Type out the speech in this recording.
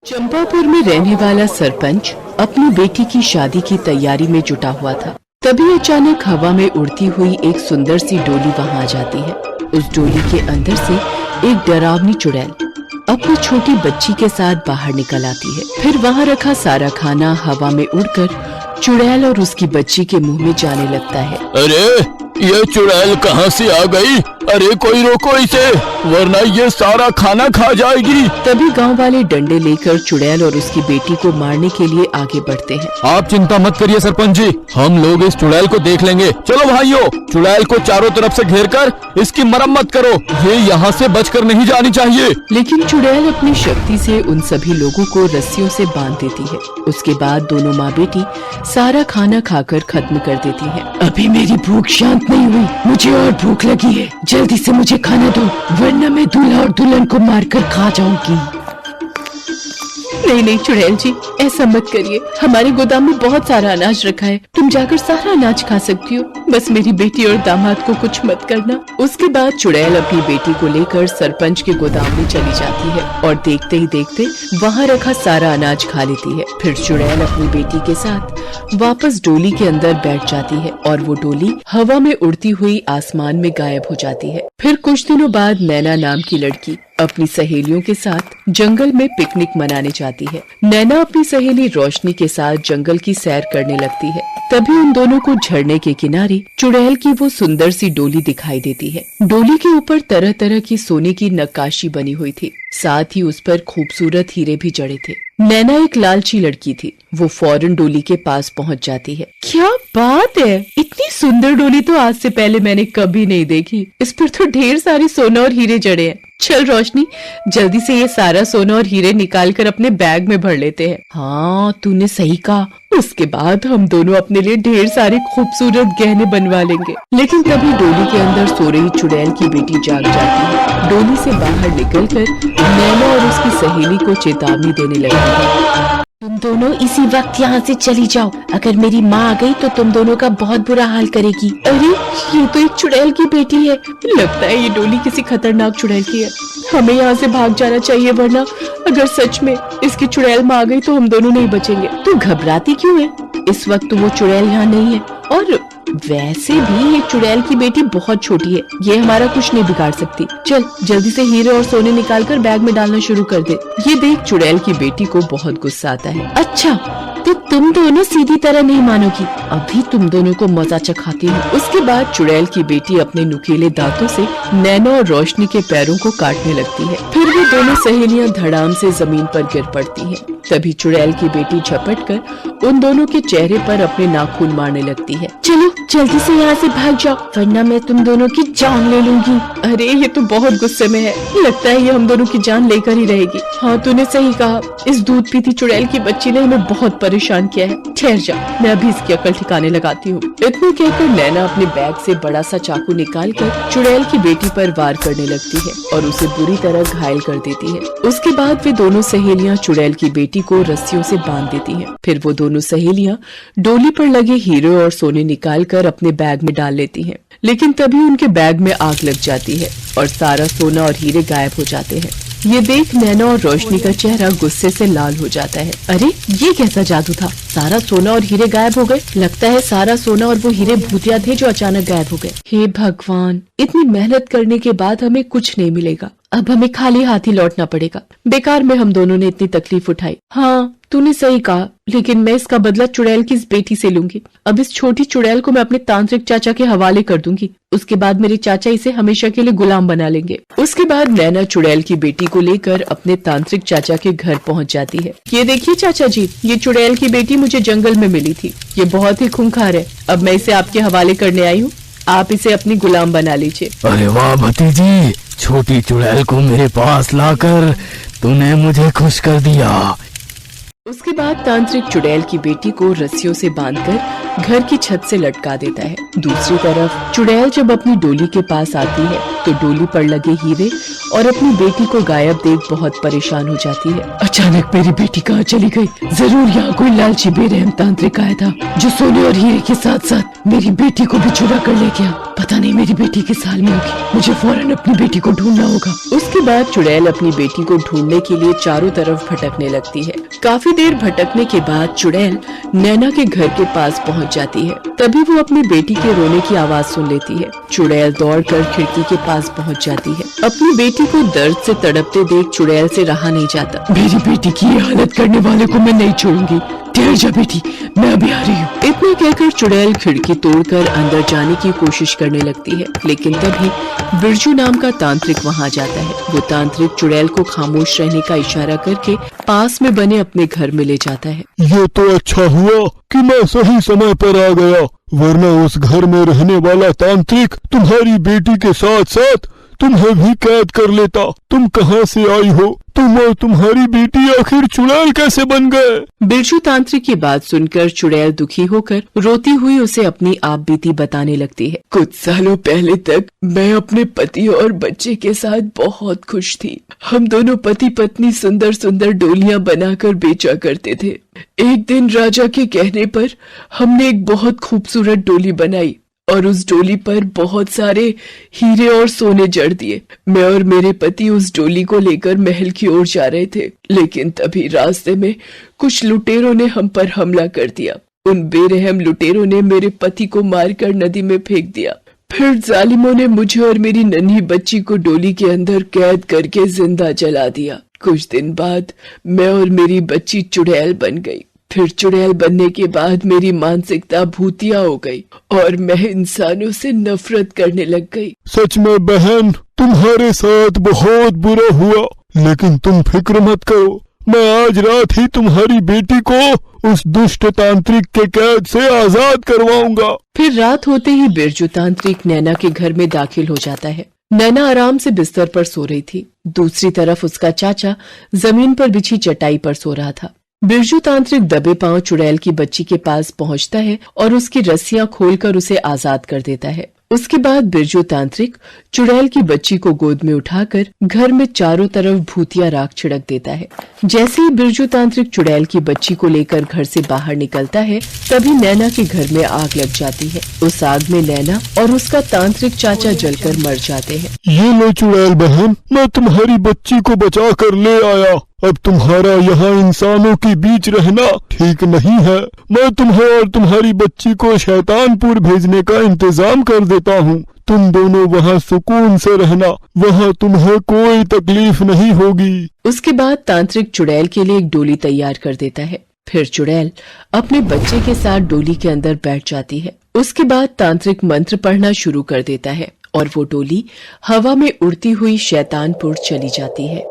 चंपापुर में रहने वाला सरपंच अपनी बेटी की शादी की तैयारी में जुटा हुआ था। तभी अचानक हवा में उड़ती हुई एक सुंदर सी डोली वहां आ जाती है। उस डोली के अंदर से एक डरावनी चुड़ैल अपनी छोटी बच्ची के साथ बाहर निकल आती है। फिर वहां रखा सारा खाना हवा में उड़कर चुड़ैल और उसकी बच्ची के मुंह में जाने लगता है। अरे ये चुड़ैल कहाँ से आ गई? अरे कोई रोको इसे, वरना ये सारा खाना खा जाएगी। तभी गांव वाले डंडे लेकर चुड़ैल और उसकी बेटी को मारने के लिए आगे बढ़ते हैं। आप चिंता मत करिए सरपंच जी, हम लोग इस चुड़ैल को देख लेंगे। चलो भाइयों, चुड़ैल को चारों तरफ से घेरकर इसकी मरम्मत करो, ये यहाँ से बचकर नहीं जानी चाहिए। लेकिन चुड़ैल अपनी शक्ति से उन सभी लोगों को रस्सियों से बांध देती है। उसके बाद दोनों माँ बेटी सारा खाना खाकर खत्म कर देती हैं। अभी मेरी भूख शांत नहीं हुई, मुझे और भूख लगी है। जल्दी से मुझे खाना दो, वरना मैं दूल्हा और दुल्हन को मारकर खा जाऊंगी। नहीं नहीं चुड़ैल जी, ऐसा मत करिए। हमारे गोदाम में बहुत सारा अनाज रखा है, तुम जाकर सारा अनाज खा सकती हो। बस मेरी बेटी और दामाद को कुछ मत करना। उसके बाद चुड़ैल अपनी बेटी को लेकर सरपंच के गोदाम में चली जाती है और देखते ही देखते वहाँ रखा सारा अनाज खा लेती है। फिर चुड़ैल अपनी बेटी के साथ वापस डोली के अंदर बैठ जाती है और वो डोली हवा में उड़ती हुई आसमान में गायब हो जाती है। फिर कुछ दिनों बाद नैना नाम की लड़की अपनी सहेलियों के साथ जंगल में पिकनिक मनाने जाती है। नैना अपनी सहेली रोशनी के साथ जंगल की सैर करने लगती है। तभी उन दोनों को झरने के किनारे चुड़ैल की वो सुंदर सी डोली दिखाई देती है। डोली के ऊपर तरह तरह की सोने की नक्काशी बनी हुई थी, साथ ही उस पर खूबसूरत हीरे भी जड़े थे। नैना एक लालची लड़की थी, वो फौरन डोली के पास पहुंच जाती है। क्या बात है, इतनी सुंदर डोली तो आज से पहले मैंने कभी नहीं देखी। इस पर तो ढेर सारे सोना और हीरे जड़े हैं। चल रोशनी, जल्दी से ये सारा सोना और हीरे निकाल कर अपने बैग में भर लेते हैं। हाँ तूने सही कहा, उसके बाद हम दोनों अपने लिए ढेर सारे खूबसूरत गहने बनवा लेंगे। लेकिन तभी डोली के अंदर सो रही चुड़ैल की बेटी जाग जाती है। डोली से बाहर निकलकर नैना और उसकी सहेली को चेतावनी देने लगती है। तुम दोनों इसी वक्त यहाँ से चली जाओ, अगर मेरी माँ आ गई तो तुम दोनों का बहुत बुरा हाल करेगी। अरे ये तो एक चुड़ैल की बेटी है, लगता है ये डोली किसी खतरनाक चुड़ैल की है। हमें यहाँ से भाग जाना चाहिए, वरना अगर सच में इसकी चुड़ैल माँ आ गई तो हम दोनों नहीं बचेंगे। तू घबराती क्यों है? इस वक्त वो चुड़ैल यहाँ नहीं है, और वैसे भी ये चुड़ैल की बेटी बहुत छोटी है, ये हमारा कुछ नहीं बिगाड़ सकती। चल जल्दी से हीरे और सोने निकाल कर बैग में डालना शुरू कर दे। ये देख चुड़ैल की बेटी को बहुत गुस्सा आता है। अच्छा तो तुम दोनों सीधी तरह नहीं मानोगी, अभी तुम दोनों को मजा चखाती हूँ। उसके बाद चुड़ैल की बेटी अपने नुकीले दांतों से नैना और रोशनी के पैरों को काटने लगती है। फिर वो दोनों सहेलियां धड़ाम से जमीन पर गिर पड़ती हैं। तभी चुड़ैल की बेटी झपट कर उन दोनों के चेहरे पर अपने नाखून मारने लगती है। चलो जल्दी से यहाँ से भाग जाओ, वरना मैं तुम दोनों की जान ले लूंगी। अरे ये तो बहुत गुस्से में है, लगता है ये हम दोनों की जान लेकर ही रहेगी। हाँ तूने सही कहा, इस दूध पीती चुड़ैल की बच्ची ने हमें बहुत परेशान किया है। ठहर जा, मैं अभी इसकी अकल ठिकाने लगाती हूँ। इतना कहकर नैना अपने बैग से बड़ा सा चाकू निकाल कर चुड़ैल की बेटी पर वार करने लगती है और उसे बुरी तरह घायल कर देती है। उसके बाद वे दोनों सहेलियां चुड़ैल की बेटी को रस्सियों से बांध देती हैं। फिर वो दोनों सहेलियां डोली पर लगे हीरे और सोने निकाल कर अपने बैग में डाल लेती हैं। लेकिन तभी उनके बैग में आग लग जाती है और सारा सोना और हीरे गायब हो जाते हैं। ये देख नैना और रोशनी का चेहरा गुस्से से लाल हो जाता है। अरे ये कैसा जादू था, सारा सोना और हीरे गायब हो गए। लगता है सारा सोना और वो हीरे भूतिया थे जो अचानक गायब हो गए। हे भगवान, इतनी मेहनत करने के बाद हमें कुछ नहीं मिलेगा, अब हमें खाली हाथ ही लौटना पड़ेगा। बेकार में हम दोनों ने इतनी तकलीफ उठाई। हाँ तूने सही कहा, लेकिन मैं इसका बदला चुड़ैल की इस बेटी से लूंगी। अब इस छोटी चुड़ैल को मैं अपने तांत्रिक चाचा के हवाले कर दूंगी। उसके बाद मेरे चाचा इसे हमेशा के लिए गुलाम बना लेंगे। उसके बाद नैना चुड़ैल की बेटी को लेकर अपने तांत्रिक चाचा के घर पहुंच जाती है। ये देखिए चाचा जी, ये चुड़ैल की बेटी मुझे जंगल में मिली थी। ये बहुत ही खूंखार है, अब मैं इसे आपके हवाले करने आई हूँ, आप इसे अपनी गुलाम बना लीजिए। अरे वाह भतीजी, छोटी चुड़ैल को मेरे पास लाकर तूने मुझे खुश कर दिया। उसके बाद तांत्रिक चुड़ैल की बेटी को रस्सियों से बांधकर घर की छत से लटका देता है। दूसरी तरफ चुड़ैल जब अपनी डोली के पास आती है तो डोली पर लगे हीरे और अपनी बेटी को गायब देख बहुत परेशान हो जाती है। अचानक मेरी बेटी कहाँ चली गई? जरूर यहाँ कोई लालची बेरहम तांत्रिक आया था जो सोने और हीरे के साथ साथ मेरी बेटी को भी चुरा कर ले गया। पता नहीं मेरी बेटी किस हाल में होगी। मुझे फौरन अपनी बेटी को ढूंढना होगा। उसके बाद चुड़ैल अपनी बेटी को ढूंढने के लिए चारों तरफ भटकने लगती है। काफी देर भटकने के बाद चुड़ैल नैना के घर के पास पहुंच जाती है। तभी वो अपनी बेटी के रोने की आवाज सुन लेती है। चुड़ैल दौड़कर खिड़की के पास पहुंच जाती है। अपनी बेटी को दर्द से तड़पते देख चुड़ैल से रहा नहीं जाता। मेरी बेटी की ये हालत करने वाले को मैं नहीं छोड़ूंगी। ठहर जा बेटी, मैं अभी आ रही हूँ। इतना कहकर चुड़ैल खिड़की तोड़कर अंदर जाने की कोशिश करने लगती है, लेकिन तभी बिरजू नाम का तांत्रिक वहाँ जाता है। वो तांत्रिक चुड़ैल को खामोश रहने का इशारा करके पास में बने अपने घर में ले जाता है। ये तो अच्छा हुआ कि मैं सही समय पर आ गया, वरना उस घर में रहने वाला तांत्रिक तुम्हारी बेटी के साथ साथ तुम्हें भी कैद कर लेता। तुम कहाँ से आई हो? तुम और तुम्हारी बेटी आखिर चुड़ैल कैसे बन गए? बिरजू तांत्रिक की बात सुनकर चुड़ैल दुखी होकर रोती हुई उसे अपनी आप बीती बताने लगती है। कुछ सालों पहले तक मैं अपने पति और बच्चे के साथ बहुत खुश थी। हम दोनों पति पत्नी सुंदर सुंदर डोलियां बनाकर बेचा करते थे। एक दिन राजा के कहने पर हमने एक बहुत खूबसूरत डोली बनाई और उस डोली पर बहुत सारे हीरे और सोने जड़ दिए। मैं और मेरे पति उस डोली को लेकर महल की ओर जा रहे थे, लेकिन तभी रास्ते में कुछ लुटेरों ने हम पर हमला कर दिया। उन बेरहम लुटेरों ने मेरे पति को मारकर नदी में फेंक दिया। फिर जालिमों ने मुझे और मेरी नन्ही बच्ची को डोली के अंदर कैद करके जिंदा जला दिया। कुछ दिन बाद मैं और मेरी बच्ची चुड़ैल बन गई। फिर चुड़ैल बनने के बाद मेरी मानसिकता भूतिया हो गई और मैं इंसानों से नफरत करने लग गई। सच में बहन, तुम्हारे साथ बहुत बुरा हुआ, लेकिन तुम फिक्र मत करो। मैं आज रात ही तुम्हारी बेटी को उस दुष्ट तांत्रिक के कैद से आजाद करवाऊंगा। फिर रात होते ही बिरजू तांत्रिक नैना के घर में दाखिल हो जाता है। नैना आराम से बिस्तर पर सो रही थी। दूसरी तरफ उसका चाचा जमीन पर बिछी चटाई पर सो रहा था। बिरजू तांत्रिक दबे पांव चुड़ैल की बच्ची के पास पहुंचता है और उसकी रस्सियां खोलकर उसे आजाद कर देता है। उसके बाद बिरजू तांत्रिक चुड़ैल की बच्ची को गोद में उठाकर घर में चारों तरफ भूतिया राख छिड़क देता है। जैसे ही बिरजू तांत्रिक चुड़ैल की बच्ची को लेकर घर से बाहर निकलता है, तभी नैना के घर में आग लग जाती है। उस आग में नैना और उसका तांत्रिक चाचा जलकर मर जाते हैं। ये लो चुड़ैल बहन, मैं तुम्हारी बच्ची को बचा कर ले आया। अब तुम्हारा यहाँ इंसानों के बीच रहना ठीक नहीं है। मैं तुम्हें और तुम्हारी बच्ची को शैतानपुर भेजने का इंतजाम कर देता हूँ। तुम दोनों वहाँ सुकून से रहना, वहाँ तुम्हें कोई तकलीफ नहीं होगी। उसके बाद तांत्रिक चुड़ैल के लिए एक डोली तैयार कर देता है। फिर चुड़ैल अपने बच्चे के साथ डोली के अंदर बैठ जाती है। उसके बाद तांत्रिक मंत्र पढ़ना शुरू कर देता है और वो डोली हवा में उड़ती हुई शैतानपुर चली जाती है।